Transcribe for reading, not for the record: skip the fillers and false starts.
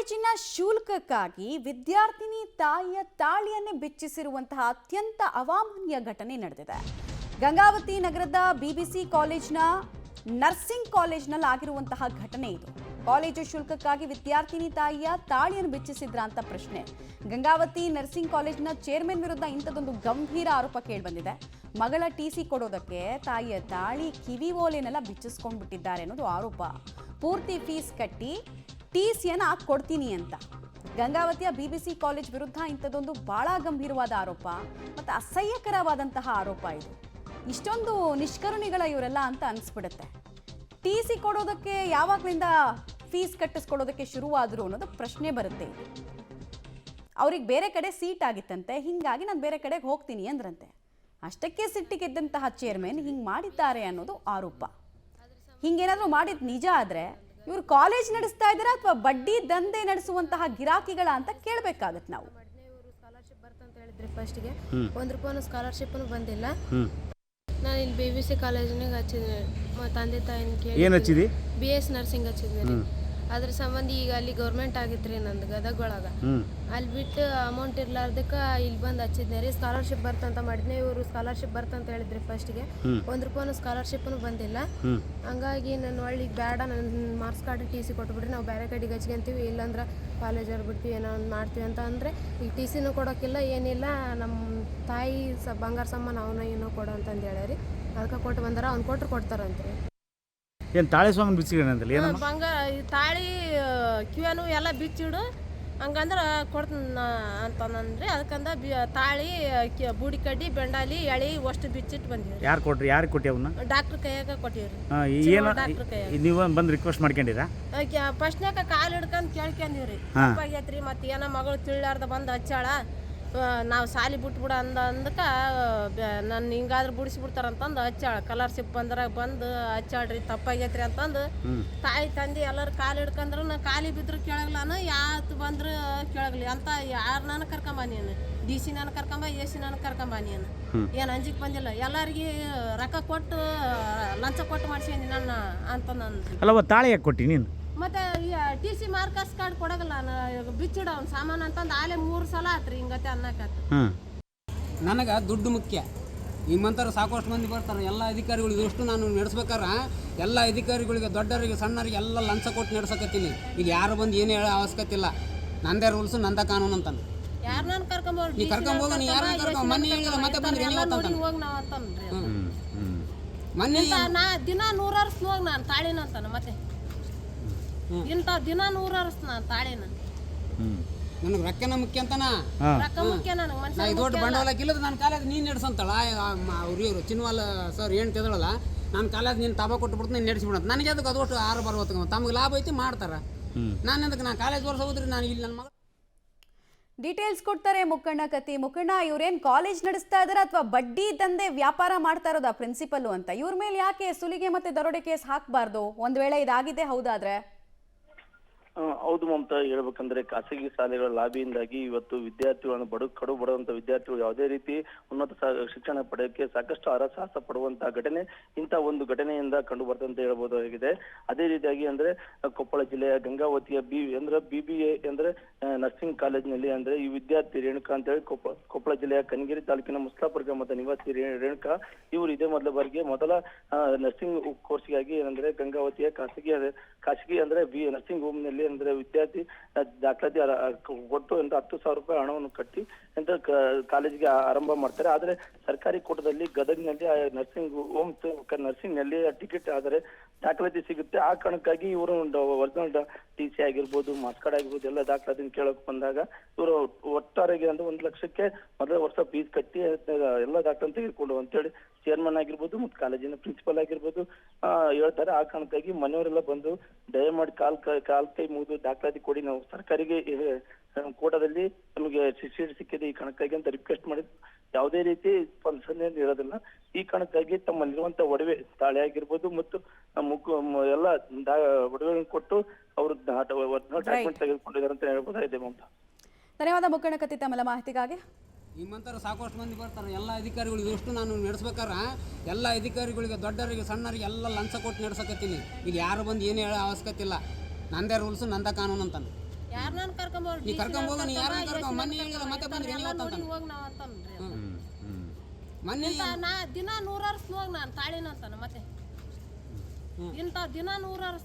ಕಾಲೇಜಿನ ಶುಲ್ಕಕ್ಕಾಗಿ ವಿದ್ಯಾರ್ಥಿನಿ ತಾಯಿಯ ತಾಳಿಯನ್ನೇ ಬಿಚ್ಚಿಸಿರುವಂತಹ ಅತ್ಯಂತ ಅವಾಮಾನ್ಯ ಘಟನೆ ನಡೆದಿದೆ. ಗಂಗಾವತಿ ನಗರದ ಬಿಬಿಸಿ ಕಾಲೇಜಿನ ನರ್ಸಿಂಗ್ ಕಾಲೇಜಿನಲ್ಲಿ ಆಗಿರುವಂತಹ ಘಟನೆ ಇದು. ಕಾಲೇಜು ಶುಲ್ಕಕ್ಕಾಗಿ ವಿದ್ಯಾರ್ಥಿನಿ ತಾಯಿಯ ತಾಳಿಯನ್ನು ಬಿಚ್ಚಿಸಿದ್ರ ಅಂತ ಪ್ರಶ್ನೆ. ಗಂಗಾವತಿ ನರ್ಸಿಂಗ್ ಕಾಲೇಜಿನ ಚೇರ್ಮನ್ ವಿರುದ್ಧ ಇಂಥದ್ದೊಂದು ಗಂಭೀರ ಆರೋಪ ಕೇಳಿಬಂದಿದೆ. ಮಗಳ ಟಿಸಿ ಕೊಡೋದಕ್ಕೆ ತಾಯಿಯ ತಾಳಿ ಕಿವಿ ಓಲೆನೆಲ್ಲ ಬಿಚ್ಚಿಸ್ಕೊಂಡು ಬಿಟ್ಟಿದ್ದಾರೆ ಅನ್ನೋದು ಆರೋಪ. ಪೂರ್ತಿ ಫೀಸ್ ಕಟ್ಟಿ ಟಿಸಿಯನ್ನು ಕೊಡ್ತೀನಿ ಅಂತ ಗಂಗಾವತಿಯ ಬಿಬಿಸಿ ಕಾಲೇಜ್ ವಿರುದ್ಧ ಇಂಥದ್ದೊಂದು ಬಹಳ ಗಂಭೀರವಾದ ಆರೋಪ ಮತ್ತು ಅಸಹ್ಯಕರವಾದಂತಹ ಆರೋಪ ಇದು. ಇಷ್ಟೊಂದು ನಿಷ್ಕರುಣಿಗಳ ಇವರೆಲ್ಲ ಅಂತ ಅನಿಸ್ಬಿಡುತ್ತೆ. ಟಿಸಿ ಕೊಡೋದಕ್ಕೆ ಯಾವಾಗಲಿಂದ ಫೀಸ್ ಕಟ್ಟಿಸ್ಕೊಡೋದಕ್ಕೆ ಶುರುವಾದ್ರು ಅನ್ನೋದು ಪ್ರಶ್ನೆ ಬರುತ್ತೆ. ಅವ್ರಿಗೆ ಬೇರೆ ಕಡೆ ಸೀಟ್ ಆಗಿತ್ತಂತೆ, ಹೀಗಾಗಿ ನಾನು ಬೇರೆ ಕಡೆಗೆ ಹೋಗ್ತೀನಿ ಅಂದ್ರಂತೆ. ಅಷ್ಟಕ್ಕೆ ಸಿಟ್ಟಿಗೆದ್ದಂತಹ ಚೇರ್ಮನ್ ಹಿಂಗೆ ಮಾಡಿದ್ದಾರೆ ಅನ್ನೋದು ಆರೋಪ. ಹಿಂಗೇನಾದರೂ ಮಾಡಿದ ನಿಜ ಆದರೆ ಇವರು ಕಾಲೇಜ್ ನಡೆಸ್ತಾ ಇದ್ದಾರಾ ಅಥವಾ ಬಡ್ಡಿ ದಂಧೆ ನಡೆಸುವಂತಹ ಗಿರಾಕಿಗಳ ಅಂತ ಕೇಳಬೇಕಾಗತ್ತೆ ನಾವು. ಸ್ಕಾಲರ್ಶಿಪ್ ಬರ್ತಂತ ಹೇಳಿದ್ರಿ ಫಸ್ಟ್ಗೆ, ₹1 ಸ್ಕಾಲರ್ಶಿಪ್ ಬಂದಿಲ್ಲ. ನಾನು ಇಲ್ಲಿ ಬಿಬಿಸಿ ಕಾಲೇಜಿನಾಗ ಹಚ್ಚಿದ್ದೆ, ತಂದೆ ತಾಯಿನ ಕೇಳಿ ಏನು ಹಚ್ಚಿದಿ? BS nursing ಹಚ್ಚಿದ್ವಿ. ಅದ್ರ ಸಂಬಂಧ ಈಗ ಅಲ್ಲಿ ಗೌರ್ಮೆಂಟ್ ಆಗಿತ್ರಿ ನಂದು ಗದಗ ಒಳಗ. ಅಲ್ಲಿ ಬಿಟ್ಟು ಅಮೌಂಟ್ ಇರ್ಲಾರ್ದಕ್ಕೆ ಇಲ್ಲಿ ಬಂದು ಹಚ್ಚಿದ್ನೆ ರೀ. ಸ್ಕಾಲರ್ಶಿಪ್ ಬರ್ತಂತ ಮಾಡಿದ್ನೆ. ಇವರು ಸ್ಕಾಲರ್ಶಿಪ್ ಬರ್ತಂತ ಹೇಳಿದ್ರಿ ಫಸ್ಟ್ಗೆ, ₹1 ಸ್ಕಾಲರ್ಶಿಪ್ ಬಂದಿಲ್ಲ. ಹಂಗಾಗಿ ನಾನು ಒಳ್ಳಿಗೆ ಬೇಡ, ನನ್ನ ಮಾರ್ಕ್ಸ್ ಕಾರ್ಡ್ TC ಕೊಟ್ಬಿಡ್ರಿ, ನಾವು ಬೇರೆ ಕಡೆಗೆ ಹಚ್ಕೊಂತೀವಿ, ಇಲ್ಲಾಂದ್ರೆ ಕಾಲೇಜಲ್ಲಿ ಬಿಡ್ತೀವಿ, ಏನೋ ಒಂದು ಮಾಡ್ತೀವಿ ಅಂತ ಅಂದರೆ ಈಗ TCನೂ ಕೊಡೋಕ್ಕಿಲ್ಲ, ಏನಿಲ್ಲ. ನಮ್ಮ ತಾಯಿ ಬಂಗಾರ ಸಾಮಾನು ಅವನ ಏನೋ ಕೊಡು ಅಂತಂದು ಹೇಳ್ಯಾರಿ. ಅದಕ್ಕೆ ಕೊಟ್ಟು ಬಂದಾರ, ಅವ್ನು ಕೊಟ್ಟರು ಕೊಡ್ತಾರಂತ್ರಿ. ಏನು ತಾಳಿ ಸ್ವಾಮಿ ಬಿಚ್ಚಿಗಂತಲ್ಲ ಏನು ಬಂಗಾರ ತಾಳಿ ಕಿವಿನು ಎಲ್ಲ ಬಿಚ್ಚಿಡು ಹಂಗಂದ್ರೆ ಕೊಡ್ತೀನಿ ಅಂತಂದ್ರಿ. ಅದಕ್ಕಂದ ತಾಳಿ ಬೂಡಿ ಕಡ್ಡಿ ಬೆಂಡಾಲಿ ಎಳಿ ಅಷ್ಟು ಬಿಚ್ಚಿಟ್ಟು ಬಂದಿವಿ. ಯಾರು ಕೊಟ್ರಿ? ಯಾರಿಗೆ ಕೊಟ್ಟಿ ಅವನ್ನ? ಡಾಕ್ಟ್ರ್ ಕೈಯಾಗ ಕೊಟ್ಟಿವ್ರಿ. ಏನು ಡಾಕ್ಟ್ರ್ ಕೈಯಾಗ ನೀವು ಬಂದು ರಿಕ್ವೆಸ್ಟ್ ಮಾಡ್ಕೊಂಡಿರಾ? ಫಸ್ಟ್ನಾಗ ಕಾಲು ಹಿಡ್ಕೊಂಡು ಕೇಳ್ಕೊಂಡಿವ್ರಿ, ತಪ್ಪಾಗೈತ್ರಿ, ಮತ್ತೆ ಏನೋ ಮಗಳು ತಿಳಿಲಾರ್ದ ಬಂದು ಹಚ್ಚಾಳ, ನಾವು ಸಾಲಿ ಬಿಟ್ಬಿಡ ಅಂದಕ್ಕೆ ನನ್ನ ಹಿಂಗಾದ್ರೆ ಬಿಡಿಸ್ಬಿಡ್ತಾರಂತಂದು ಹಚ್ಚಾಳ. ಸ್ಕಾಲರ್ಶಿಪ್ ಬಂದ್ರಾಗ ಬಂದು ಹಚ್ಚಾಳ್ರಿ, ತಪ್ಪಾಗೈತ್ರಿ ಅಂತಂದು ತಾಯಿ ತಂದೆ ಎಲ್ಲರೂ ಕಾಲು ಹಿಡ್ಕೊಂಡ್ರು. ನಾ ಕಾಲಿ ಬಿದ್ರು ಕೇಳಗ್ಲಾನು, ಯಾತು ಬಂದ್ರು ಕೇಳಗ್ಲಿ ಅಂತ. ಯಾರು ನಾನು ಕರ್ಕೊಂಬ, ನೀನು DC ನಾನು ಕರ್ಕೊಂಬ, AC ನಾನು ಕರ್ಕೊಂಬ, ನೀನು ಏನು ಅಂಜಿಗೆ ಬಂದಿಲ್ಲ. ಎಲ್ಲರಿಗೆ ರೊಕ್ಕ ಕೊಟ್ಟು ಲಂಚ ಕೊಟ್ಟು ಮಾಡ್ಸೀನಿ ನನ್ನ ಅಂತ ನಂದು. ಅಲ್ಲವ ತಾಳಿ ಯಾಕೆ ಕೊಟ್ಟಿ ನೀನು? ಮತ್ತೆ TC ಮಾರ್ಕಸ್ ಕಾರ್ಡ್ ಕೊಡಗಲ್ಲ, ಬಿಚ್ಚಿಡ ಅವ್ನು ಸಾಮಾನು ಅಂತಂದು ಆಲೆ 3 ಸಲ ಆತ್ರಿ ಹಿಂಗತ್ತೆ ಅನ್ನಕತ್ತ. ನನಗೆ ದುಡ್ಡು ಮುಖ್ಯ. ನಿಮ್ಮಂಥವ್ರು ಸಾಕಷ್ಟು ಮಂದಿ ಬರ್ತಾರೆ, ಎಲ್ಲ ಅಧಿಕಾರಿಗಳು. ಇದಷ್ಟು ನಾನು ನಡೆಸ್ಬೇಕಾರೆ ಎಲ್ಲ ಅಧಿಕಾರಿಗಳಿಗೆ, ದೊಡ್ಡವರಿಗೆ ಸಣ್ಣರಿಗೆ ಎಲ್ಲ ಲಂಚ ಕೊಟ್ಟು ನಡೆಸಕತ್ತೀನಿ. ಇಲ್ಲಿ ಯಾರು ಬಂದು ಏನು ಹೇಳೋ ಅವಶ್ಯಕತೆ ಇಲ್ಲ. ನಂದೇ ರೂಲ್ಸು, ನಂದ ಕಾನೂನು ಅಂತಂದು. ಯಾರು ನಾನು ಕರ್ಕೊಂಬೋಗಿ ನೀ ಕರ್ಕೊಂಬೋಗ, ನೀ ಯಾರು ಕರ್ಕೊಂಡು ಮನೆ ಹೇಳಿಲ್ಲ, ಮತ್ತೆ ಬಂದ್ರಿ ನೀವು ಹೋಗಿ ನಾವು ಅಂತಂದ್ರಿ. ಮನೆ ನಾ ದಿನ 100 ಅರ್ಸ್ನ ಹೋಗಿ ನಾನು ತಾಳಿನ ಅಂತಾನ. ಮತ್ತೆ ಇಂಥ ದಿನ 100 ಅರ್ಸ್ ನಾನು ತಾಳಿನ. ನನಗೆ ರೊಕ್ಕನ ಮುಖ್ಯ ಅಂತನ, ರೊಕ್ಕ ಮುಖ್ಯ ನನಗೆ. ನಾ ದೊಡ್ಡ ಬಂಡವಾಳಕ್ಕೆ ಇಲ್ಲದ ನನ್ನ ಕಾಲೇಜ್ ನೀನು ನಡೆಸಂತಾಳ. ಇವರು ಚಿನ್ವಾಲ್ ಸರ್ ಏನು ತಿದಳಲ್ಲ, ನಾನು ಕಾಲೇಜ್ ನೀನು ತಾಬ ಕೊಟ್ಟು ನೀನು ನಡೆಸಿಬಿಡಂತ. ನನಗೆ ಅದಕ್ಕೆ ಅದು ಒಟ್ಟು 6 ಬರುವತ್ತು ತಮಗೆ ಲಾಭ ಐತಿ ಮಾಡ್ತಾರೆ. ನಾನು ಅದಕ್ಕೆ ನಾನು ಕಾಲೇಜ್ ವರ್ಷ ಹೋದ್ರಿ ನಾನು ಇಲ್ಲಿ ನನ್ನ ಮಗ ಡೀಟೇಲ್ಸ್ ಕೊಡ್ತಾರೆ ಮುಖಂಡ ಕತಿ. ಮುಖಂಡ, ಇವ್ರೇನು ಕಾಲೇಜ್ ನಡೆಸ್ತಾ ಇದಾರೆ ಅಥವಾ ಬಡ್ಡಿ ದಂಧೆ ವ್ಯಾಪಾರ ಮಾಡ್ತಾ ಇರೋದಾ ಪ್ರಿನ್ಸಿಪಲ್ಲು ಅಂತ? ಇವ್ರ ಮೇಲೆ ಯಾಕೆ ಸುಲಿಗೆ ಮತ್ತೆ ದರೋಡೆ ಕೇಸ್ ಹಾಕಬಾರ್ದು? ಒಂದ್ ವೇಳೆ ಇದಾಗಿದೆ ಹೌದಾದ್ರೆ? ಹೌದು ಮಮತಾ, ಹೇಳ್ಬೇಕಂದ್ರೆ ಖಾಸಗಿ ಶಾಲೆಗಳ ಲಾಬಿಯಿಂದಾಗಿ ಇವತ್ತು ವಿದ್ಯಾರ್ಥಿಗಳನ್ನು ಕಡು ಬರುವಂತ ವಿದ್ಯಾರ್ಥಿಗಳು ಯಾವುದೇ ರೀತಿ ಉನ್ನತ ಶಿಕ್ಷಣ ಪಡೆಯೋಕೆ ಸಾಕಷ್ಟು ಹರಸಾಹಸ ಪಡುವಂತಹ ಘಟನೆ ಇಂಥ ಒಂದು ಘಟನೆಯಿಂದ ಕಂಡು ಬರ್ತಂತ ಹೇಳ್ಬೋದಾಗಿದೆ. ಅದೇ ರೀತಿಯಾಗಿ ಅಂದ್ರೆ ಕೊಪ್ಪಳ ಜಿಲ್ಲೆಯ ಗಂಗಾವತಿಯ BBA ಅಂದ್ರೆ ನರ್ಸಿಂಗ್ ಕಾಲೇಜಿನಲ್ಲಿ ಅಂದ್ರೆ ಈ ವಿದ್ಯಾರ್ಥಿ ರೇಣುಕಾ ಅಂತ ಹೇಳಿ ಕೊಪ್ಪಳ ಜಿಲ್ಲೆಯ ಕನಗಿರಿ ತಾಲೂಕಿನ ಮುಸ್ಲಾಪುರ ಗ್ರಾಮದ ನಿವಾಸಿ ರೇಣುಕಾ ಇವರು ಇದೇ ಮೊದಲ ನರ್ಸಿಂಗ್ ಕೋರ್ಸ್ಗಾಗಿ ಏನಂದ್ರೆ ಗಂಗಾವತಿಯ ಖಾಸಗಿ ಅಂದ್ರೆ ನರ್ಸಿಂಗ್ ಹೋಮ್ ನಲ್ಲಿ ಅಂದ್ರೆ ವಿದ್ಯಾರ್ಥಿ ದಾಖಲಾತಿ ಕೊಟ್ಟು ಅಂತ ₹10,000 ಹಣವನ್ನು ಕಟ್ಟಿ ಅಂತ ಕಾಲೇಜಿಗೆ ಆರಂಭ ಮಾಡ್ತಾರೆ. ಆದ್ರೆ ಸರ್ಕಾರಿ ಕೋಟದಲ್ಲಿ ಗದಗ್ನಲ್ಲಿ ನರ್ಸಿಂಗ್ ಹೋಮ್ ನರ್ಸಿಂಗ್ ನಲ್ಲಿ ಟಿಕೆಟ್ ಆದರೆ ದಾಖಲಾತಿ ಸಿಗುತ್ತೆ. ಆ ಕಾರಣಕ್ಕಾಗಿ ಇವರು ಒರಿಜಿನಲ್ TC ಆಗಿರ್ಬೋದು, ಮಾರ್ಕ್ಸ್ ಕಾರ್ಡ್ ಆಗಿರ್ಬೋದು, ಎಲ್ಲ ದಾಖಲಾತಿ ಕೇಳಕ್ ಬಂದಾಗ ಇವರು ಒಟ್ಟಾರೆಗೆ ಅಂದ್ರೆ 1 ಲಕ್ಷಕ್ಕೆ ಮೊದಲ ವರ್ಷ ಫೀಸ್ ಕಟ್ಟಿ ಎಲ್ಲ ದಾಖಲೆ ತೆಗೆದುಕೊಂಡು ಅಂತೇಳಿ ಚೇರ್ಮನ್ ಆಗಿರ್ಬೋದು ಮತ್ತು ಕಾಲೇಜಿನ ಪ್ರಿನ್ಸಿಪಲ್ ಆಗಿರ್ಬೋದು ಹೇಳ್ತಾರೆ. ಆ ಕಾರಣಕ್ಕಾಗಿ ಮನೆಯವರೆಲ್ಲ ಬಂದು ದಯಮಾಡಿ ಕಾಲ್ ಕೈ ಮುಗಿದು ದಾಖಲಾತಿ ಕೊಡಿ, ನಾವು ಸರ್ಕಾರಿಗೆ ಕೋಟಾದಲ್ಲಿ ನಮಗೆ ಸೀಟ್ ಸಿಕ್ಕಿದೆ ಈ ಕಾರಣಕ್ಕಾಗಿ ಅಂತ ರಿಕ್ವೆಸ್ಟ್ ಮಾಡಿದ್ರು. ಯಾವುದೇ ರೀತಿ ಸ್ಪಂದನೆ ಇರೋದಿಲ್ಲ. ಈ ಕಾರಣಕ್ಕಾಗಿ ತಮ್ಮಲ್ಲಿರುವಂತ ಒಡವೆ ತಾಳೆ ಆಗಿರ್ಬೋದು ಮತ್ತು ಎಲ್ಲ ಒಡವೆಗಳನ್ನು ಕೊಟ್ಟು ಅವರು ಟ್ರೀಟ್ಮೆಂಟ್ ತೆಗೆದುಕೊಂಡಿದ್ದಾರೆ ಅಂತ ಹೇಳ್ಬೋದಾಗಿದೆ ಮಮತಾ. ಧನ್ಯವಾದ ಮುಖಂಡ ಕತಿ ತಮ್ಮ ಮಾಹಿತಿಗಾಗಿ. ನಿಮ್ಮಂಥವ್ರು ಸಾಕಷ್ಟು ಮಂದಿ ಬರ್ತಾರೆ, ಎಲ್ಲ ಅಧಿಕಾರಿಗಳು. ಇದಷ್ಟು ನಾನು ನಡೆಸ್ಬೇಕಾರೆ ಎಲ್ಲ ಅಧಿಕಾರಿಗಳಿಗೆ, ದೊಡ್ಡವರಿಗೆ ಸಣ್ಣರಿಗೆ ಎಲ್ಲ ಲಂಚ ಕೊಟ್ಟು ನಡೆಸಕತ್ತೀನಿ. ಇಲ್ಲಿ ಯಾರು ಬಂದು ಏನು ಹೇಳೋ ಅವಶ್ಯಕತೆ ಇಲ್ಲ. ನಂದೇ ರೂಲ್ಸು, ನಂದ ಕಾನೂನು ಅಂತಾನೆ. ಯಾರನ್ನ ಕರ್ಕೊಂಬೋಗಿ ನೀ ಕರ್ಕೊಂಬೋಗ ನೀ ಯಾರನ್ನ ಕರ್ಕೊಂಡ್ ಮೊನ್ನೆ ಹೇಳಿಲ್ಲ ಮತ್ತೆ ಬಂದ್ರಿ ನೀವು ಅಂತ ನೋಡಿ ಹೋಗಿ ನಾವ್ ಅಂತನ್ರಿ ಮೊನ್ನೆ ನಾ ದಿನ 100 ಹೋಗಿ ನಾನು ತಾಳಿನ ಅಂತಾನ ಮತ್ತೆ ಇಂಥ ದಿನ 100